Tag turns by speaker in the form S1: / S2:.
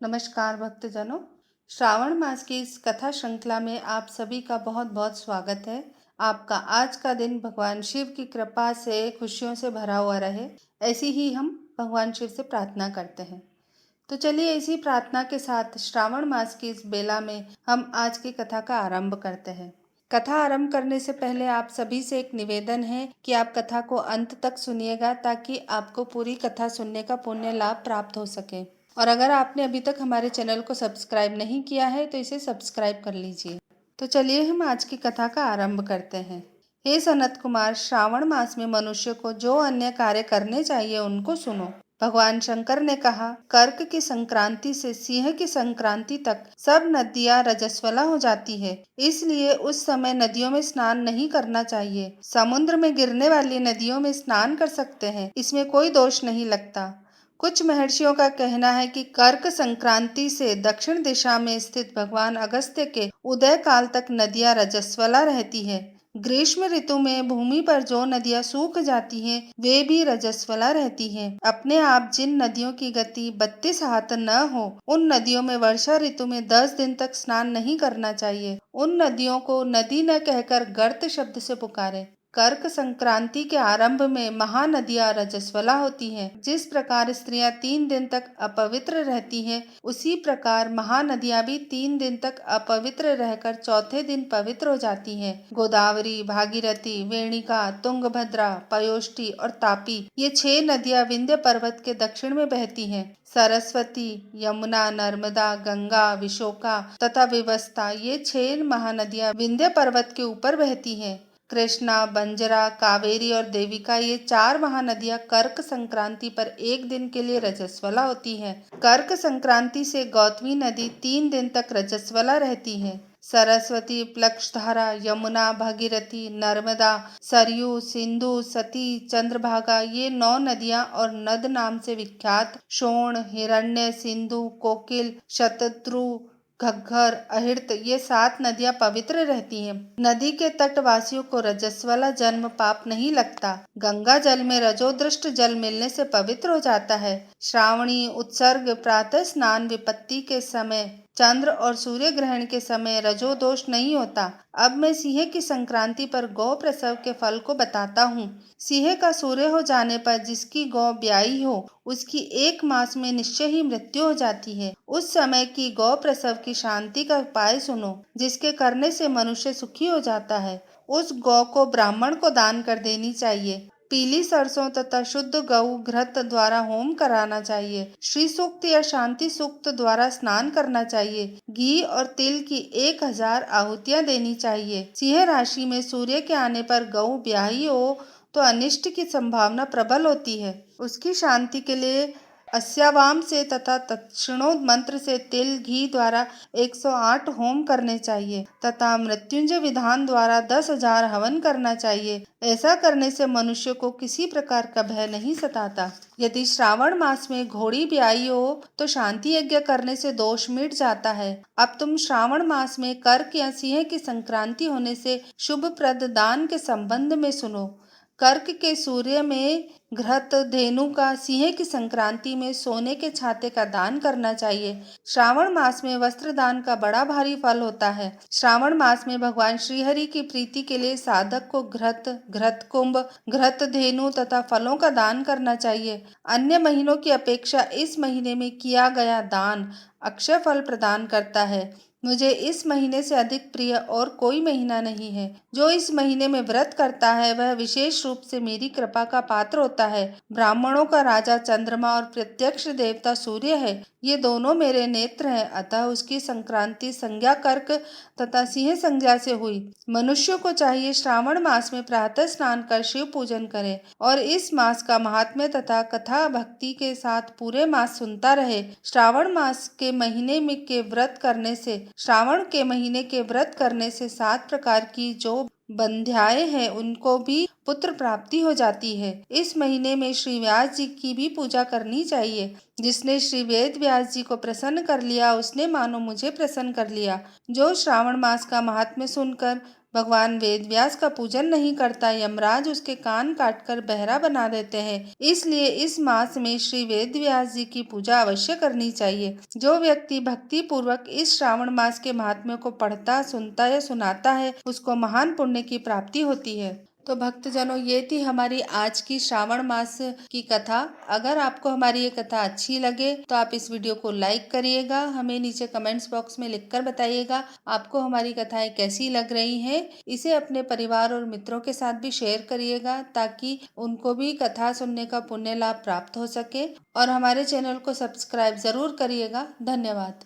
S1: नमस्कार भक्तजनों। श्रावण मास की इस कथा श्रृंखला में आप सभी का बहुत बहुत स्वागत है। आपका आज का दिन भगवान शिव की कृपा से खुशियों से भरा हुआ रहे, ऐसी ही हम भगवान शिव से प्रार्थना करते हैं। तो चलिए इसी प्रार्थना के साथ श्रावण मास की इस बेला में हम आज की कथा का आरंभ करते हैं। कथा आरंभ करने से पहले आप सभी से एक निवेदन है कि आप कथा को अंत तक सुनिएगा, ताकि आपको पूरी कथा सुनने का पुण्य लाभ प्राप्त हो सके। और अगर आपने अभी तक हमारे चैनल को सब्सक्राइब नहीं किया है तो इसे सब्सक्राइब कर लीजिए। तो चलिए हम आज की कथा का आरंभ करते हैं। हे सनत कुमार, श्रावण मास में मनुष्य को जो अन्य कार्य करने चाहिए उनको सुनो। भगवान शंकर ने कहा, कर्क की संक्रांति से सिंह की संक्रांति तक सब नदियां रजस्वला हो जाती है, इसलिए उस समय नदियों में स्नान नहीं करना चाहिए। समुद्र में गिरने वाली नदियों में स्नान कर सकते हैं, इसमें कोई दोष नहीं लगता। कुछ महर्षियों का कहना है कि कर्क संक्रांति से दक्षिण दिशा में स्थित भगवान अगस्त्य के उदय काल तक नदियां रजस्वला रहती है। ग्रीष्म ऋतु में भूमि पर जो नदियां सूख जाती हैं, वे भी रजस्वला रहती हैं। अपने आप जिन नदियों की गति 32 हाथ न हो, उन नदियों में वर्षा ऋतु में 10 दिन तक स्नान नहीं करना चाहिए। उन नदियों को नदी न कहकर गर्त शब्द से पुकारे। कर्क संक्रांति के आरंभ में महानदियां रजस्वला होती हैं। जिस प्रकार स्त्रियां 3 दिन तक अपवित्र रहती हैं, उसी प्रकार महानदियां भी 3 दिन तक अपवित्र रहकर चौथे दिन पवित्र हो जाती हैं। गोदावरी, भागीरथी, वेणिका, तुंगभद्रा, पयोष्ठी और तापी, ये 6 नदियां विंध्य पर्वत के दक्षिण में बहती हैं। सरस्वती, यमुना, नर्मदा, गंगा, विशोका तथा विवस्ता, ये 6 महानदियां विंध्य पर्वत के ऊपर बहती हैं। कृष्णा, बंजरा, कावेरी और देविका, ये 4 महानदियां कर्क संक्रांति पर एक दिन के लिए रजस्वला होती हैं। कर्क संक्रांति से गौतमी नदी 3 दिन तक रजस्वला रहती है। सरस्वती, प्लक्षधारा, यमुना, भागीरथी, नर्मदा, सरयू, सिंधु, सती, चंद्रभागा, ये 9 नदियां और नद नाम से विख्यात शोण, हिरण्य, सिंधु, कोकिल, शतद्रु, घग्गर, अहिर्त, ये 7 नदियां पवित्र रहती हैं। नदी के तटवासियों को रजस्वला जन्म पाप नहीं लगता। गंगा जल में रजोदृष्ट जल मिलने से पवित्र हो जाता है। श्रावणी, उत्सर्ग, प्रातः स्नान, विपत्ति के समय, चंद्र और सूर्य ग्रहण के समय रजो दोष नहीं होता। अब मैं सिंह की संक्रांति पर गौ प्रसव के फल को बताता हूँ। सिंह का सूर्य हो जाने पर जिसकी गौ ब्याई हो, उसकी 1 मास में निश्चय ही मृत्यु हो जाती है। उस समय की गौ प्रसव की शांति का उपाय सुनो, जिसके करने से मनुष्य सुखी हो जाता है। उस गौ को ब्राह्मण को दान कर देनी चाहिए। पीली सरसों तथा शुद्ध गऊ घृत द्वारा होम कराना चाहिए। श्री सूक्त या शांति सूक्त द्वारा स्नान करना चाहिए। घी और तिल की 1000 आहुतियां देनी चाहिए। सिंह राशि में सूर्य के आने पर गऊ ब्याही हो तो अनिष्ट की संभावना प्रबल होती है। उसकी शांति के लिए अस्यावाम से तथा दक्षिणोद मंत्र से तिल घी द्वारा 108 होम करने चाहिए तथा मृत्युंजय विधान द्वारा 10,000 हवन करना चाहिए। ऐसा करने से मनुष्य को किसी प्रकार का भय नहीं सताता। यदि श्रावण मास में घोड़ी ब्याई हो तो शांति यज्ञ करने से दोष मिट जाता है। अब तुम श्रावण मास में कर्क या सिंह की संक्रांति होने से शुभप्रद दान के संबंध में सुनो। कर्क के सूर्य में घृत धेनु का, सिंह की संक्रांति में सोने के छाते का दान करना चाहिए। श्रावण मास में वस्त्र दान का बड़ा भारी फल होता है। श्रावण मास में भगवान श्रीहरि की प्रीति के लिए साधक को घृत, घृत कुंभ, घृत धेनु तथा फलों का दान करना चाहिए। अन्य महीनों की अपेक्षा इस महीने में किया गया दान अक्षय फल प्रदान करता है। मुझे इस महीने से अधिक प्रिय और कोई महीना नहीं है। जो इस महीने में व्रत करता है वह विशेष रूप से मेरी कृपा का पात्र होता है। ब्राह्मणों का राजा चंद्रमा और प्रत्यक्ष देवता सूर्य है, ये दोनों मेरे नेत्र हैं, अतः उसकी संक्रांति संज्ञा कर्क तथा सिंह संज्ञा से हुई। मनुष्य को चाहिए श्रावण मास में प्रातः स्नान कर शिव पूजन करे और इस मास का महात्म्य तथा कथा भक्ति के साथ पूरे मास सुनता रहे। श्रावण मास के महीने में के व्रत करने से, श्रावण के महीने के व्रत करने से 7 प्रकार की जो बंध्याएं हैं उनको भी पुत्र प्राप्ति हो जाती है। इस महीने में श्री व्यास जी की भी पूजा करनी चाहिए। जिसने श्री वेद व्यास जी को प्रसन्न कर लिया, उसने मानो मुझे प्रसन्न कर लिया। जो श्रावण मास का महात्म्य सुनकर भगवान वेद व्यास का पूजन नहीं करता, यमराज उसके कान काटकर बहरा बना देते हैं। इसलिए इस मास में श्री वेद व्यास जी की पूजा अवश्य करनी चाहिए। जो व्यक्ति भक्ति पूर्वक इस श्रावण मास के महात्म्य को पढ़ता, सुनता या सुनाता है, उसको महान पुण्य की प्राप्ति होती है। तो भक्तजनों, ये थी हमारी आज की श्रावण मास की कथा। अगर आपको हमारी ये कथा अच्छी लगे तो आप इस वीडियो को लाइक करिएगा। हमें नीचे कमेंट्स बॉक्स में लिखकर बताइएगा आपको हमारी कथाएं कैसी लग रही हैं। इसे अपने परिवार और मित्रों के साथ भी शेयर करिएगा, ताकि उनको भी कथा सुनने का पुण्य लाभ प्राप्त हो सके। और हमारे चैनल को सब्सक्राइब जरूर करिएगा। धन्यवाद।